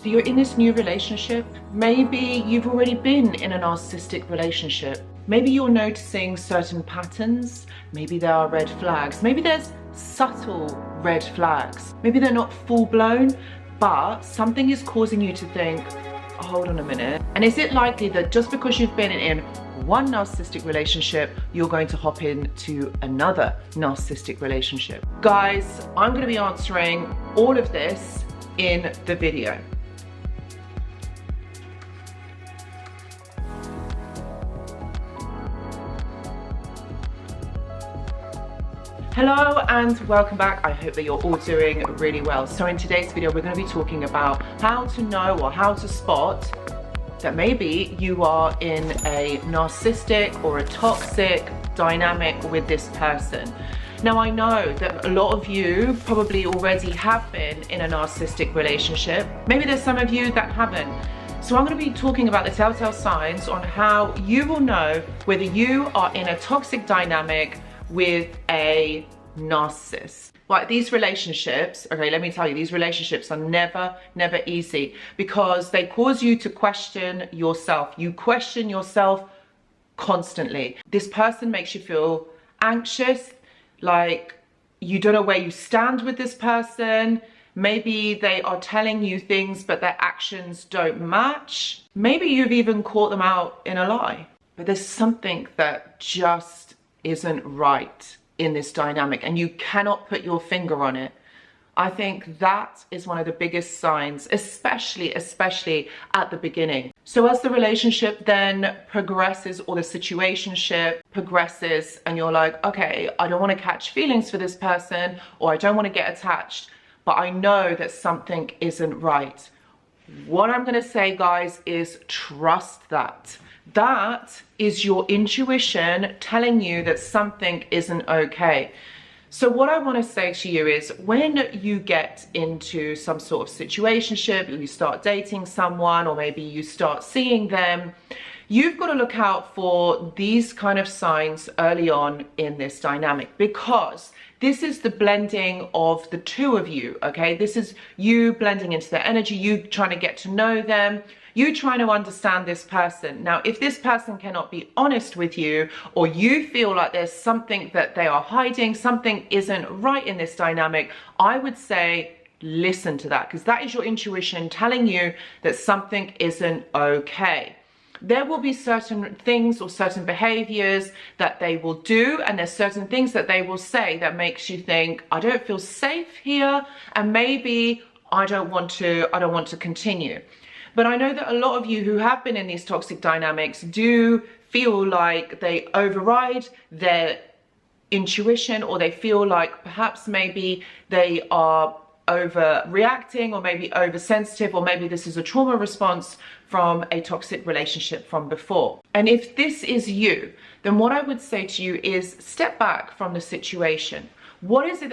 So you're in this new relationship. Maybe you've already been in a narcissistic relationship. Maybe you're noticing certain patterns. Maybe there are red flags. Maybe there's subtle red flags. Maybe they're not full blown, but something is causing you to think, oh, hold on a minute. And is it likely that just because you've been in one narcissistic relationship, you're going to hop into another narcissistic relationship? Guys, I'm going to be answering all of this in the video. Hello and welcome back. I hope that you're all doing really well. So in today's video, we're going to be talking about how to know or how to spot that maybe you are in a narcissistic or a toxic dynamic with this person. Now, I know that a lot of you probably already have been in a narcissistic relationship. Maybe there's some of you that haven't. So I'm going to be talking about the telltale signs on how you will know whether you are in a toxic dynamic with a narcissist. Like these relationships, okay, let me tell you, these relationships are never easy because they cause you to question yourself. You question yourself constantly. This person makes you feel anxious, like you don't know where you stand with this person. Maybe they are telling you things, but their actions don't match. Maybe you've even caught them out in a lie. But there's something that just isn't right in this dynamic and you cannot put your finger on it. I think that is one of the biggest signs, especially at the beginning. So as the relationship then progresses or the situationship progresses and you're like, okay, I don't want to catch feelings for this person or I don't want to get attached, but I know that something isn't right. What I'm going to say, guys, is trust that. That is your intuition telling you that something isn't okay. So what I want to say to you is when you get into some sort of situationship, you start dating someone or maybe you start seeing them, you've got to look out for these kind of signs early on in this dynamic because this is the blending of the two of you, okay? This is you blending into their energy, you trying to get to know them, you trying to understand this person. Now, if this person cannot be honest with you or you feel like there's something that they are hiding, something isn't right in this dynamic, I would say listen to that because that is your intuition telling you that something isn't okay. There will be certain things or certain behaviors that they will do and there's certain things that they will say that makes you think, I don't feel safe here and maybe I don't want to continue. But I know that a lot of you who have been in these toxic dynamics do feel like they override their intuition or they feel like perhaps maybe they are overreacting or maybe oversensitive or maybe this is a trauma response from a toxic relationship from before. And if this is you, then what I would say to you is step back from the situation. What is it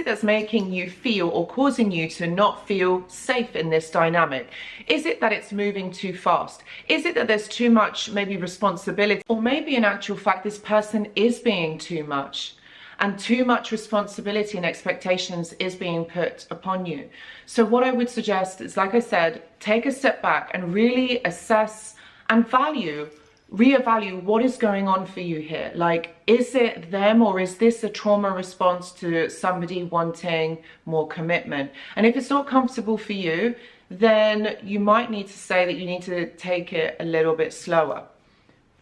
that's making you feel or causing you to not feel safe in this dynamic? Is it that it's moving too fast? Is it that there's too much maybe responsibility? Or maybe in actual fact this person is being too much and too much responsibility and expectations is being put upon you. So what I would suggest is, like I said, take a step back and really assess and reevaluate what is going on for you here. Like, is it them or is this a trauma response to somebody wanting more commitment? And if it's not comfortable for you, then you might need to say that you need to take it a little bit slower.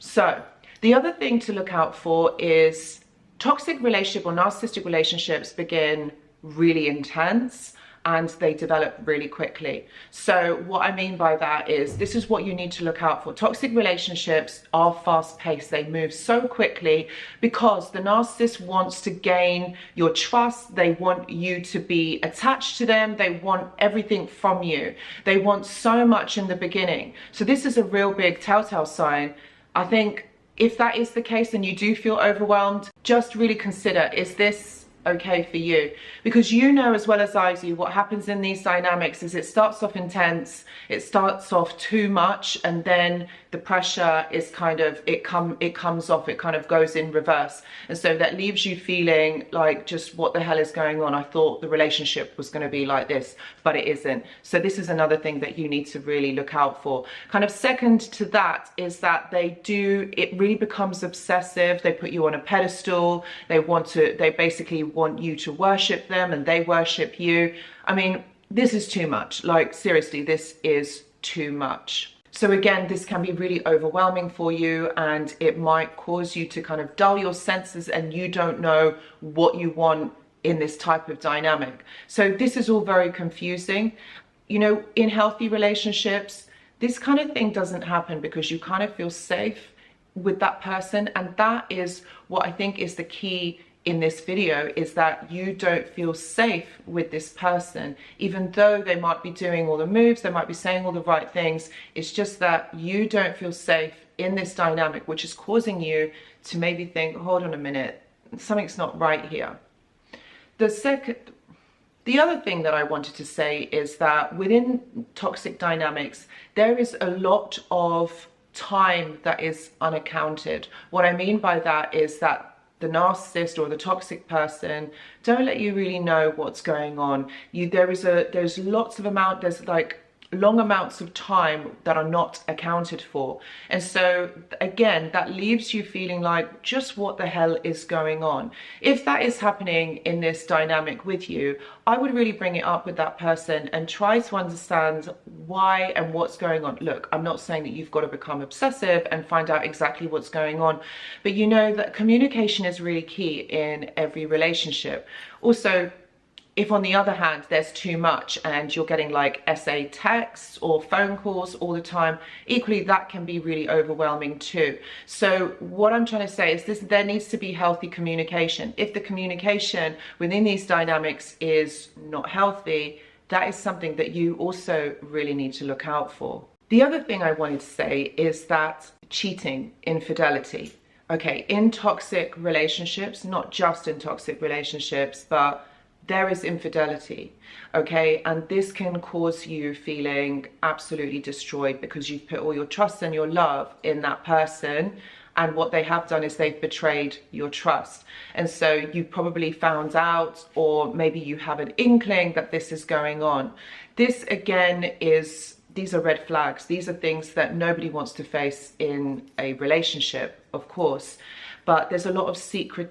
So the other thing to look out for is toxic relationship or narcissistic relationships begin really intense and they develop really quickly. So what I mean by that is this is what you need to look out for. Toxic relationships are fast paced. They move so quickly because the narcissist wants to gain your trust. They want you to be attached to them. They want everything from you. They want so much in the beginning. So this is a real big telltale sign. I think if that is the case and you do feel overwhelmed, just really consider, is this okay for you, because you know as well as I do what happens in these dynamics is it starts off intense, it starts off too much, and then the pressure is kind of, it comes off, it kind of goes in reverse, and so that leaves you feeling like, just what the hell is going on? I thought the relationship was going to be like this, but it isn't. So this is another thing that you need to really look out for. Kind of second to that is that it really becomes obsessive. They put you on a pedestal. They basically want you to worship them, and they worship you. I mean, this is too much. Like, seriously, this is too much. So again, this can be really overwhelming for you, and it might cause you to kind of dull your senses, and you don't know what you want in this type of dynamic. So this is all very confusing. You know, in healthy relationships, this kind of thing doesn't happen because you kind of feel safe with that person. And that is what I think is the key in this video, is that you don't feel safe with this person, even though they might be doing all the moves, they might be saying all the right things. It's just that you don't feel safe in this dynamic, which is causing you to maybe think, hold on a minute, something's not right here. The other thing that I wanted to say is that within toxic dynamics, there is a lot of time that is unaccounted. What I mean by that is that the narcissist or the toxic person don't let you really know what's going on. There's like long amounts of time that are not accounted for. And so again, that leaves you feeling like, just what the hell is going on? If that is happening in this dynamic with you, I would really bring it up with that person and try to understand why and what's going on. Look, I'm not saying that you've got to become obsessive and find out exactly what's going on, but you know that communication is really key in every relationship. Also, if on the other hand, there's too much and you're getting like essay texts or phone calls all the time, equally that can be really overwhelming too. So what I'm trying to say is this: there needs to be healthy communication. If the communication within these dynamics is not healthy, that is something that you also really need to look out for. The other thing I wanted to say is that cheating, infidelity, okay, in toxic relationships, not just in toxic relationships, but there is infidelity, okay? And this can cause you feeling absolutely destroyed because you've put all your trust and your love in that person, and what they have done is they've betrayed your trust. And so you probably found out, or maybe you have an inkling that this is going on. This again these are red flags. These are things that nobody wants to face in a relationship, of course. But there's a lot of secrets,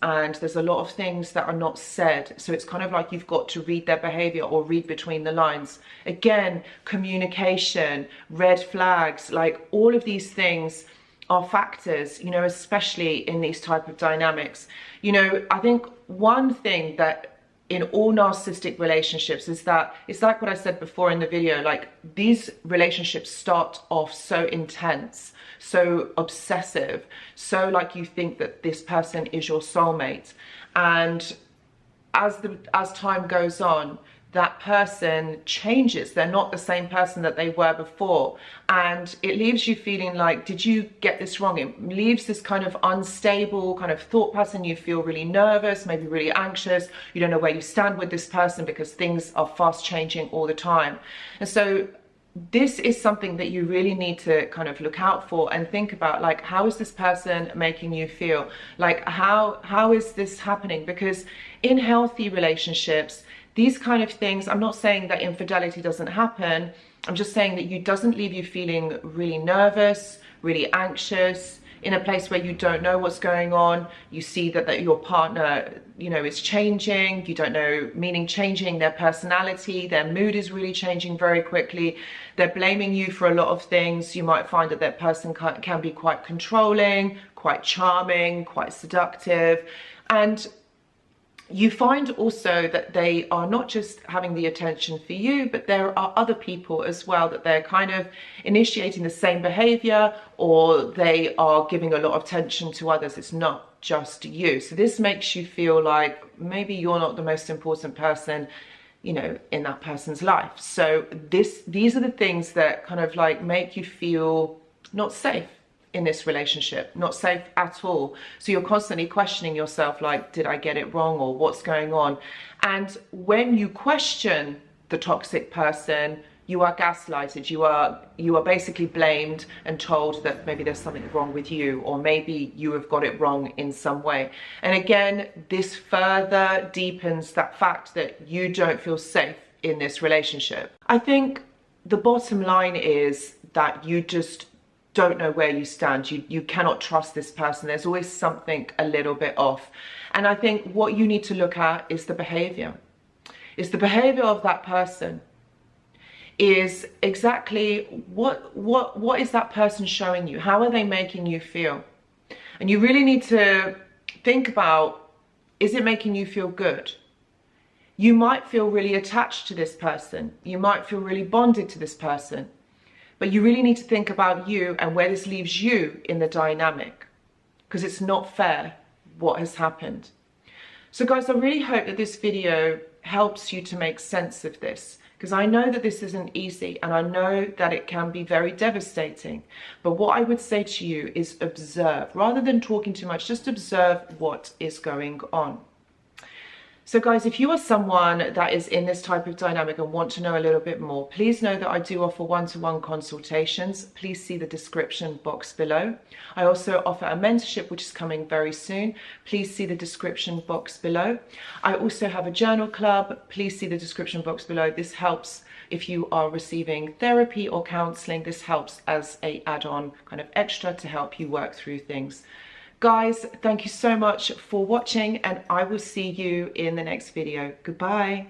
and there's a lot of things that are not said. So it's kind of like you've got to read their behavior or read between the lines. Again, communication, red flags, like all of these things are factors, you know, especially in these type of dynamics. You know, I think one thing that in all narcissistic relationships is that it's like what I said before in the video, like these relationships start off so intense, so obsessive, so like you think that this person is your soulmate. And as time goes on, that person changes. They're not the same person that they were before. And it leaves you feeling like, did you get this wrong? It leaves this kind of unstable kind of thought pattern. You feel really nervous, maybe really anxious. You don't know where you stand with this person because things are fast changing all the time. And so this is something that you really need to kind of look out for and think about, like, how is this person making you feel? Like, how is this happening? Because in healthy relationships, these kind of things, I'm not saying that infidelity doesn't happen. I'm just saying that it doesn't leave you feeling really nervous, really anxious, in a place where you don't know what's going on. You see that your partner, you know, is changing. You don't know, meaning changing their personality. Their mood is really changing very quickly. They're blaming you for a lot of things. You might find that that person can be quite controlling, quite charming, quite seductive. And you find also that they are not just having the attention for you, but there are other people as well that they're kind of initiating the same behavior, or they are giving a lot of attention to others. It's not just you. So this makes you feel like maybe you're not the most important person, you know, in that person's life. So these are the things that kind of like make you feel not safe in this relationship, not safe at all. So you're constantly questioning yourself, like, did I get it wrong, or what's going on? And when you question the toxic person, you are gaslighted. You are basically blamed and told that maybe there's something wrong with you, or maybe you have got it wrong in some way. And again, this further deepens that fact that you don't feel safe in this relationship. I think the bottom line is that you just don't know where you stand. You cannot trust this person. There's always something a little bit off. And I think what you need to look at is the behavior. It's the behavior of that person. Is exactly what is that person showing you? How are they making you feel? And you really need to think about, is it making you feel good? You might feel really attached to this person. You might feel really bonded to this person. But you really need to think about you and where this leaves you in the dynamic, because it's not fair what has happened. So guys, I really hope that this video helps you to make sense of this, because I know that this isn't easy, and I know that it can be very devastating. But what I would say to you is observe. Rather than talking too much, just observe what is going on. So guys, if you are someone that is in this type of dynamic and want to know a little bit more, please know that I do offer one-to-one consultations. Please see the description box below. I also offer a mentorship which is coming very soon. Please see the description box below. I also have a journal club. Please see the description box below. This helps if you are receiving therapy or counseling. This helps as an add-on kind of extra to help you work through things. Guys, thank you so much for watching, and I will see you in the next video. Goodbye.